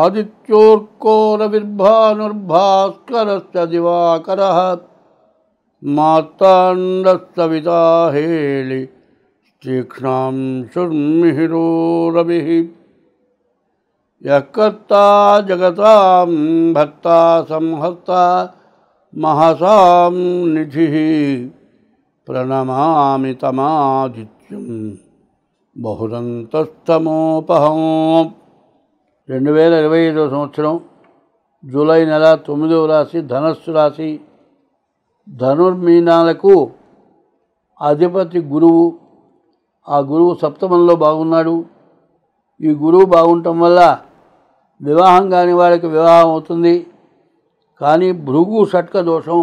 ఆదిత్యోర్కోరవిర్భాస్కరశ్చ దివాకరః మార్తాండస్తవితా హేళి తీక్ష్ణాం శుర్మిహిరో రవిః యకర్తా జగతాం భర్తా సంహర్తా మహసాం నిధిః ప్రణమామి తమాదిత్యం బహుదంతస్తమోపహం. 2025 సంవత్సరం జూలై నెల 9వ రాశి ధనస్సు రాశి. ధనుర్మీనాలకు అధిపతి గురువు. ఆ గురువు సప్తమంలో బాగున్నాడు. ఈ గురువు బాగుండటం వల్ల వివాహం కాని వారికి వివాహం అవుతుంది. కానీ భృగు షట్క దోషం,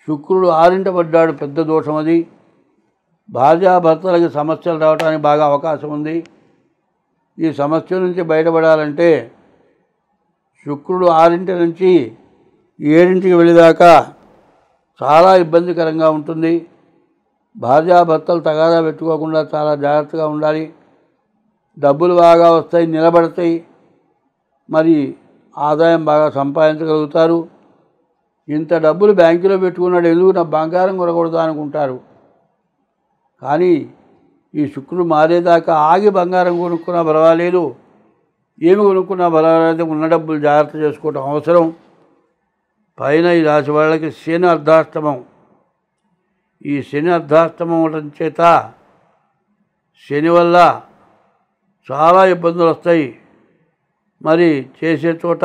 శుక్రుడు 6ంట పడ్డాడు, పెద్ద దోషం అది. భార్యాభర్తలకి సమస్యలు రావడానికి బాగా అవకాశం ఉంది. ఈ సమస్య నుంచి బయటపడాలంటే శుక్రుడు 6ంటి నుంచి 7ంటికి వెళ్ళేదాకా చాలా ఇబ్బందికరంగా ఉంటుంది. భార్యాభర్తలు తగాదా పెట్టుకోకుండా చాలా జాగ్రత్తగా ఉండాలి. డబ్బులు బాగా వస్తాయి, నిలబడతాయి. మరి ఆదాయం బాగా సంపాదించగలుగుతారు. ఇంత డబ్బులు బ్యాంకులో పెట్టుకున్నాడు, ఎందుకు నా బంగారం కొనకూడదు అనుకుంటారు. కానీ ఈ శుక్రుడు మారేదాకా ఆగి బంగారం కొనుక్కున్నా పర్వాలేదు, ఏమి కొనుక్కున్నా పర్వాలేదు. ఉన్న డబ్బులు జాగ్రత్త చేసుకోవటం అవసరం. పైన ఈ రాశి వాళ్ళకి శని అర్ధాష్టమం. ఈ శని అర్ధాష్టమం అవడం చేత శని వల్ల చాలా ఇబ్బందులు వస్తాయి. మరి చేసే చోట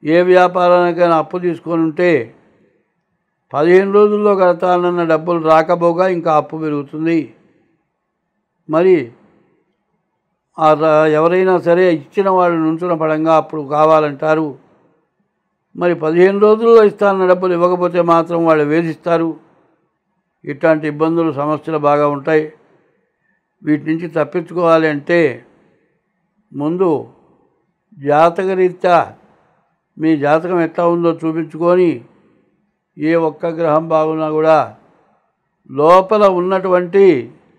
ఏ వ్యాపారానికైనా అప్పు తీసుకొని ఉంటే 15 రోజుల్లో కడతానన్న డబ్బులు రాకపోగా ఇంకా అప్పు పెరుగుతుంది. మరి ఎవరైనా సరే ఇచ్చిన వాళ్ళు నుంచున్న పడంగా అప్పుడు కావాలంటారు. మరి 15 రోజుల్లో ఇస్తానన్న డబ్బులు ఇవ్వకపోతే మాత్రం వాళ్ళు వేధిస్తారు. ఇట్లాంటి ఇబ్బందులు సమస్యలు బాగా ఉంటాయి. వీటి నుంచి తప్పించుకోవాలి అంటే ముందు జాతకరీత్యా మీ జాతకం ఎట్లా ఉందో చూపించుకొని, ఏ ఒక్క గ్రహం బాగున్నా కూడా లోపల ఉన్నటువంటి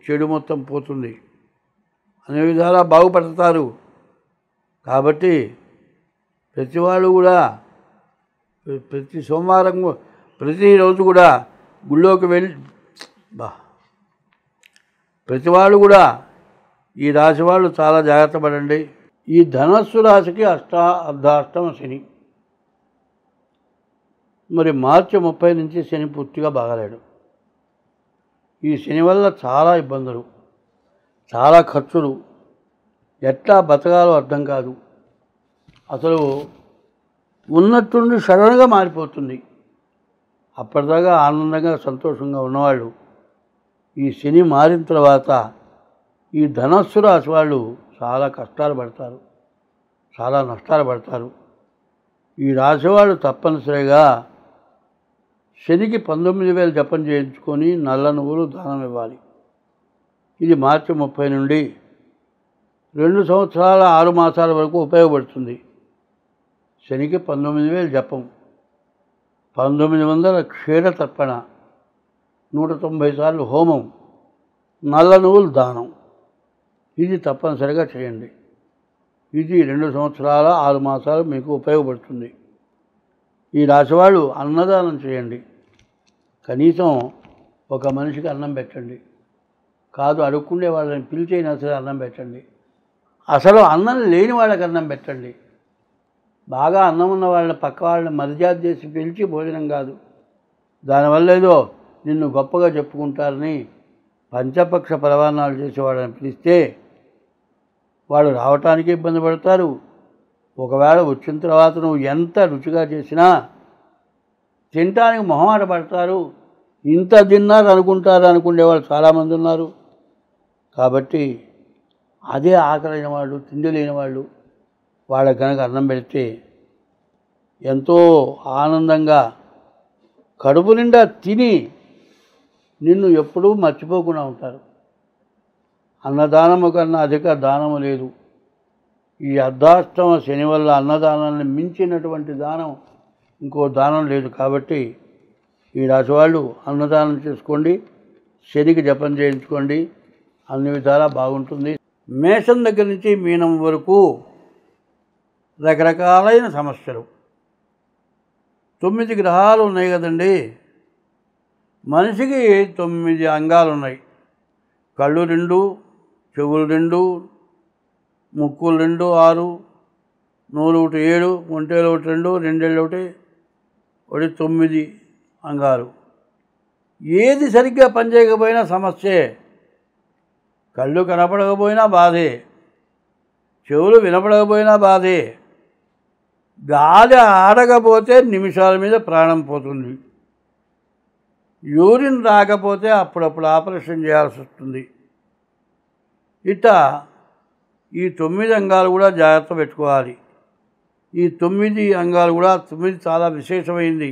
చెడు మొత్తం పోతుంది, అనే విధాలా బాగుపడతారు. కాబట్టి ప్రతివాళ్ళు కూడా ప్రతి సోమవారం ప్రతిరోజు కూడా గుళ్ళోకి వెళ్ళి ప్రతివాళ్ళు కూడా ఈ రాశి వాళ్ళు చాలా జాగ్రత్త పడండి. ఈ ధనస్సు రాశికి అర్ధాష్టమ శని. మరి మార్చి 30 నుంచి శని పూర్తిగా బాగాలేడు. ఈ శని వల్ల చాలా ఇబ్బందులు, చాలా ఖర్చులు, ఎట్లా బతకాలో అర్థం కాదు. అసలు ఉన్నట్టుండి సడన్గా మారిపోతుంది. అప్పటిదాకా ఆనందంగా సంతోషంగా ఉన్నవాళ్ళు ఈ శని మారిన తర్వాత ఈ ధనస్సు రాశి వాళ్ళు చాలా కష్టాలు పడతారు, చాలా నష్టాలు పడతారు. ఈ రాశి వాళ్ళు తప్పనిసరిగా శనికి 19,000 జపం చేయించుకొని నల్ల నువ్వులు దానం ఇవ్వాలి. ఇది మార్చి 30 నుండి 2 సంవత్సరాల 6 మాసాల వరకు ఉపయోగపడుతుంది. శనికి 19,000 జపం, 1900 క్షీర తర్పణ, 190 సార్లు హోమం, నల్ల నువ్వులు దానం. ఇది తప్పనిసరిగా చేయండి. ఇది 2 సంవత్సరాల 6 మాసాలు మీకు ఉపయోగపడుతుంది. ఈ రాశివాళ్ళు అన్నదానం చేయండి. కనీసం ఒక మనిషికి అన్నం పెట్టండి. కాదు అడుక్కుండే వాళ్ళని పిలిచైనా సరే అన్నం పెట్టండి. అసలు అన్నం లేని వాళ్ళకి అన్నం పెట్టండి. బాగా అన్నం ఉన్న వాళ్ళని పక్క వాళ్ళని మర్యాద చేసి పిలిచి భోజనం కాదు. దానివల్ల ఏదో నిన్ను గొప్పగా చెప్పుకుంటారని పంచపక్ష పరవాన్నాలు చేసేవాళ్ళని పిలిస్తే వాళ్ళు రావటానికి ఇబ్బంది పడతారు. ఒకవేళ వచ్చిన తర్వాత నువ్వు ఎంత రుచిగా చేసినా తినటానికి మొహమాట పడతారు. ఇంత తిన్నారు అనుకుంటారు అనుకునేవాళ్ళు చాలామంది ఉన్నారు. కాబట్టి అదే ఆకలైన వాళ్ళు, తిండి లేని వాళ్ళు, వాళ్ళకి కనుక అన్నం పెడితే ఎంతో ఆనందంగా కడుపు నిండా తిని నిన్ను ఎప్పుడూ మర్చిపోకుండా ఉంటారు. అన్నదానము కన్నా అధిక దానము లేదు. ఈ అర్ధాష్టమ శని వల్ల అన్నదానాన్ని మించినటువంటి దానం ఇంకో దానం లేదు. కాబట్టి ఈ రాశి వాళ్ళు అన్నదానం చేసుకోండి, శనికి జపం చేయించుకోండి, అన్ని విధాలా బాగుంటుంది. మేషం దగ్గర నుంచి మీనం వరకు రకరకాలైన సమస్యలు. 9 గ్రహాలు ఉన్నాయి కదండి. మనిషికి 9 అంగాలు ఉన్నాయి. కళ్ళు 2, చెవులు 2, ముక్కులు 2, 6, నోరు 1, 7, ఒంటేలు 1, 2, రెండేళ్ళు 1, 9 అంగాలు. ఏది సరిగ్గా పనిచేయకపోయినా సమస్యే. కళ్ళు కనపడకపోయినా బాధే, చెవులు వినపడకపోయినా బాధే, గాలి ఆడకపోతే నిమిషాల మీద ప్రాణం పోతుంది, యూరిన్ రాకపోతే అప్పుడప్పుడు ఆపరేషన్ చేయాల్సి వస్తుంది. ఇట్లా ఈ 9 అంగాలు కూడా జాగ్రత్త పెట్టుకోవాలి. ఈ 9 అంగాలు కూడా 9 చాలా విశేషమైంది.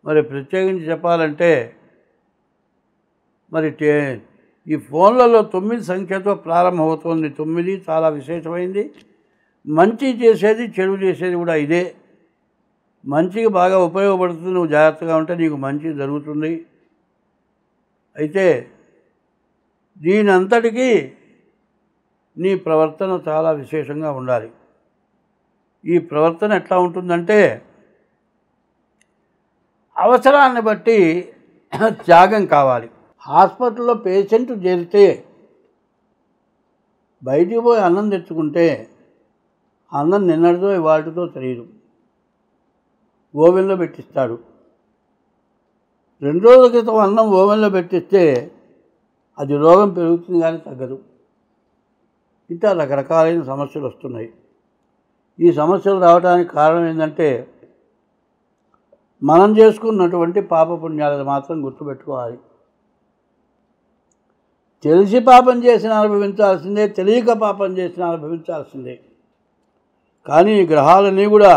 మరి ప్రత్యేకించి చెప్పాలంటే మరి ఈ ఫోన్లలో 9 సంఖ్యతో ప్రారంభమవుతుంది. 9 చాలా విశేషమైంది. మంచి చేసేది, చెడు చేసేది కూడా ఇదే. మంచికి బాగా ఉపయోగపడుతుంది. నువ్వు జాగ్రత్తగా ఉంటే నీకు మంచి జరుగుతుంది. అయితే దీని అంతటికీ నీ ప్రవర్తన చాలా విశేషంగా ఉండాలి. ఈ ప్రవర్తన ఎట్లా ఉంటుందంటే అవసరాన్ని బట్టి త్యాగం కావాలి. హాస్పిటల్లో పేషెంట్ చేరితే బయటికి పోయి అన్నం తెచ్చుకుంటే అన్నం నిన్నటితో ఇవాళతో తెలియదు, ఓవెన్లో పెట్టిస్తాడు. 2 రోజుల క్రితం అన్నం ఓవెన్లో పెట్టిస్తే అది రోగం పెరుగుతుంది కానీ తగ్గదు. ఇంకా రకరకాలైన సమస్యలు వస్తున్నాయి. ఈ సమస్యలు రావడానికి కారణం ఏంటంటే మనం చేసుకున్నటువంటి పాపపుణ్యాలను మాత్రం గుర్తుపెట్టుకోవాలి. తెలిసి పాపం చేసిన అనుభవించాల్సిందే, తెలియక పాపం చేసిన అనుభవించాల్సిందే. కానీ ఈ గ్రహాలన్నీ కూడా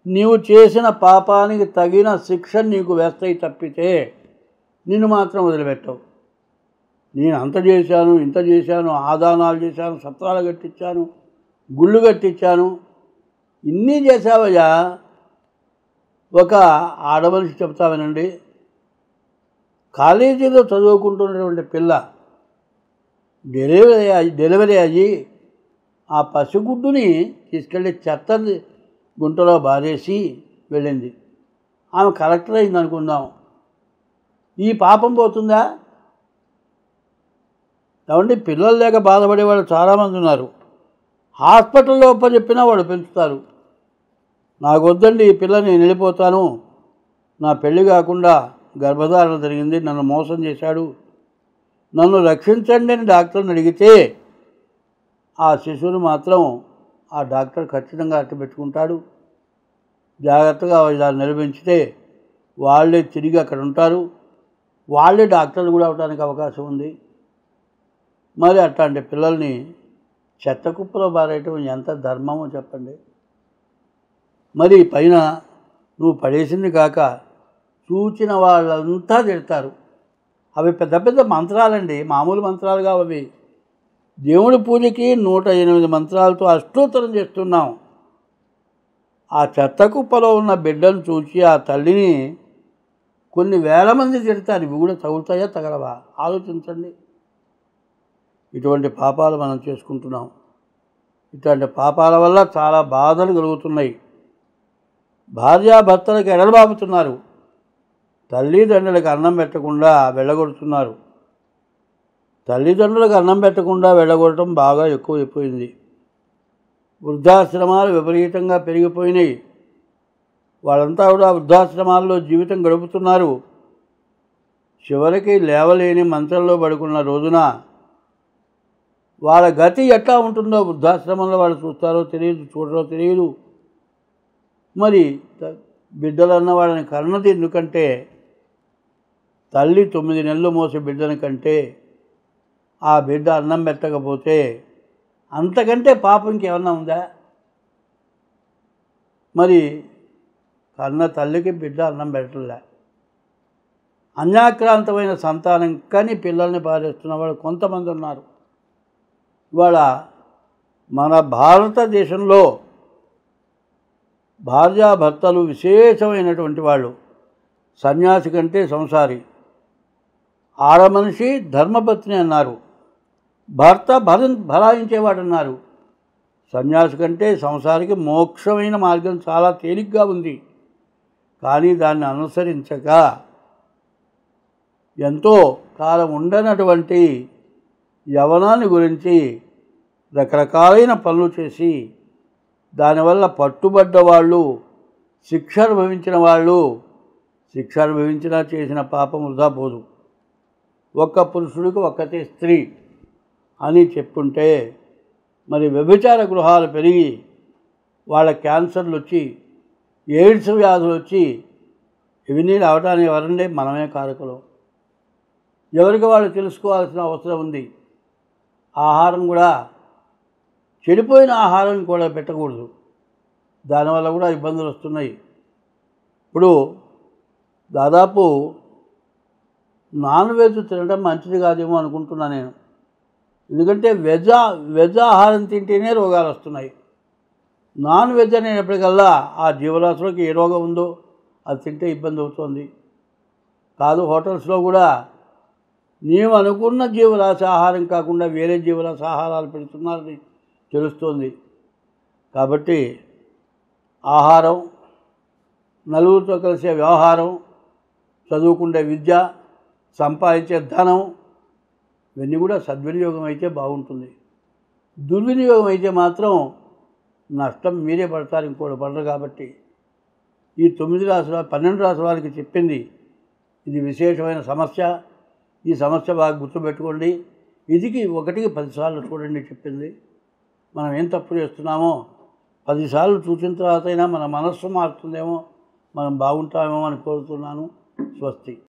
నీవు చేసిన పాపానికి తగిన శిక్ష నీకు వేస్తాయి తప్పితే నిన్ను మాత్రం వదిలిపెట్టవు. నేను అంత చేశాను, ఇంత చేశాను, ఆదానాలు చేశాను, సత్రాలు కట్టించాను, గుళ్ళు కట్టించాను, ఇన్ని చేశావయ్యా. ఒక ఆడమనిషి చెప్తా వినండి. కాలేజీలో చదువుకుంటున్నటువంటి పిల్ల డెలివరీ అయ్యి ఆ పసిగుడ్డుని తీసుకెళ్ళి చెత్త గుంటలో బారేసి వెళ్ళింది. ఆమె కలెక్టర్ అయింది అనుకుందాం. ఈ పాపం పోతుందా? కాబట్టి పిల్లలు లేక బాధపడేవాళ్ళు చాలామంది ఉన్నారు. హాస్పిటల్లో చెప్పినా వాడు పెంచుతారు. నాకు వద్దండి ఈ పిల్ల, నేను వెళ్ళిపోతాను, నా పెళ్ళి కాకుండా గర్భధారణ జరిగింది, నన్ను మోసం చేశాడు, నన్ను రక్షించండి అని డాక్టర్ని అడిగితే ఆ శిశువుని మాత్రం ఆ డాక్టర్ ఖచ్చితంగా అట్టు పెట్టుకుంటాడు. జాగ్రత్తగా దాన్ని నిర్వహించితే వాళ్ళే తిరిగి అక్కడ ఉంటారు, వాళ్ళే డాక్టర్లు కూడా అవడానికి అవకాశం ఉంది. మరి అట్లాంటి పిల్లల్ని చెత్త కుప్పలో బారేయటం ఎంత ధర్మమో చెప్పండి. మరి పైన నువ్వు పడేసింది కాక చూచిన వాళ్ళంతా తిడతారు. అవి పెద్ద పెద్ద మంత్రాలండి, మామూలు మంత్రాలు కావు అవి. దేవుడి పూజకి 108 మంత్రాలతో అష్టోత్తరం చేస్తున్నాం. ఆ చెత్త కుప్పలో ఉన్న బిడ్డను చూసి ఆ తల్లిని కొన్ని వేల మంది తిడతారు. ఇవి కూడా తగులుతాయా తగలవా ఆలోచించండి. ఇటువంటి పాపాలు మనం చేసుకుంటున్నాం. ఇట్లాంటి పాపాల వల్ల చాలా బాధలు కలుగుతున్నాయి. భార్యాభర్తలకు ఎడలబాపుతున్నారు, తల్లిదండ్రులకు అన్నం పెట్టకుండా వెళ్ళగొడుతున్నారు. తల్లిదండ్రులకు అన్నం పెట్టకుండా వెళ్ళగొట్టడం బాగా ఎక్కువైపోయింది. వృద్ధాశ్రమాలు విపరీతంగా పెరిగిపోయినాయి. వాళ్ళంతా కూడా వృద్ధాశ్రమాల్లో జీవితం గడుపుతున్నారు. చివరికి లేవలేని మంచంలో పడుకున్న రోజున వాళ్ళ గతి ఎట్లా ఉంటుందో వృద్ధాశ్రమంలో వాళ్ళు చూస్తారో తెలియదు, చూడరో తెలియదు. మరి బిడ్డలన్న వాళ్ళని కన్నది ఎందుకంటే తల్లి 9 నెలలు మోసే బిడ్డని కంటే ఆ బిడ్డ అన్నం పెట్టకపోతే అంతకంటే పాపం ఇంకేమన్నా ఉందా? మరి కన్న తల్లికి బిడ్డ అన్నం పెట్టలే. అన్యాక్రాంతమైన సంతానం కానీ పిల్లల్ని పారేస్తున్న వాళ్ళు కొంతమంది ఉన్నారు. ఇవాళ మన భారతదేశంలో భార్యాభర్తలు విశేషమైనటువంటి వాళ్ళు. సన్యాసి కంటే సంసారి, ఆడమనిషి ధర్మపత్ని అన్నారు, భర్త భరాయించేవాడు అన్నారు, సన్యాసి కంటే సంసారికి మోక్షమైన మార్గం చాలా తేలిగ్గా ఉంది. కానీ దాన్ని అనుసరించక ఎంతో కాలం ఉండనటువంటి యవనాన్ని గురించి రకరకాలైన పనులు చేసి దానివల్ల పట్టుబడ్డ వాళ్ళు, శిక్ష అనుభవించిన వాళ్ళు, శిక్ష అనుభవించినా చేసిన పాపం వృధా పోదు. ఒక్క పురుషుడికి ఒక్కతే స్త్రీ అని చెప్పుంటే మరి వ్యభిచార గృహాలు పెరిగి వాళ్ళ క్యాన్సర్లు వచ్చి, ఎయిడ్స్ వ్యాధులు వచ్చి ఇవన్నీ రావడానికి ఎవరండి? మనమే కారకులు. ఎవరికి వాళ్ళు తెలుసుకోవాల్సిన అవసరం ఉంది. ఆహారం కూడా చెడిపోయిన ఆహారం కూడా పెట్టకూడదు. దానివల్ల కూడా ఇబ్బందులు వస్తున్నాయి. ఇప్పుడు దాదాపు నాన్ వెజ్ తినడం మంచిది కాదేమో అనుకుంటున్నా నేను. ఎందుకంటే వెజ్ ఆహారం తింటేనే రోగాలు వస్తున్నాయి. నాన్ వెజ్ అనేటప్పటికల్లా ఆ జీవరాశులకు ఏ రోగం ఉందో అది తింటే ఇబ్బంది అవుతుంది. కాదు, హోటల్స్లో కూడా నీవు అనుకున్న జీవరాశి ఆహారం కాకుండా వేరే జీవరాశి ఆహారాలు పెడుతున్నారని తెలుస్తోంది. కాబట్టి ఆహారం, నలుగురితో కలిసే వ్యవహారం, చదువుకునే విద్య, సంపాదించే ధనం ఇవన్నీ కూడా సద్వినియోగం అయితే బాగుంటుంది. దుర్వినియోగం అయితే మాత్రం నష్టం మీరే పడతారు, ఇంకోటి పడరు. కాబట్టి ఈ 9 రాశుల 12 రాశుల వారికి చెప్పింది ఇది విశేషమైన సమస్య. ఈ సమస్య బాగా గుర్తుపెట్టుకోండి. ఇదికి 1కి 10 సార్లు చూడండి చెప్పింది. మనం ఏం తప్పు చేస్తున్నామో 10 సార్లు చూసిన తర్వాత అయినా మన మనస్సు మారుతుందేమో, మనం బాగుంటామేమో అని కోరుతున్నాను. స్వస్తి.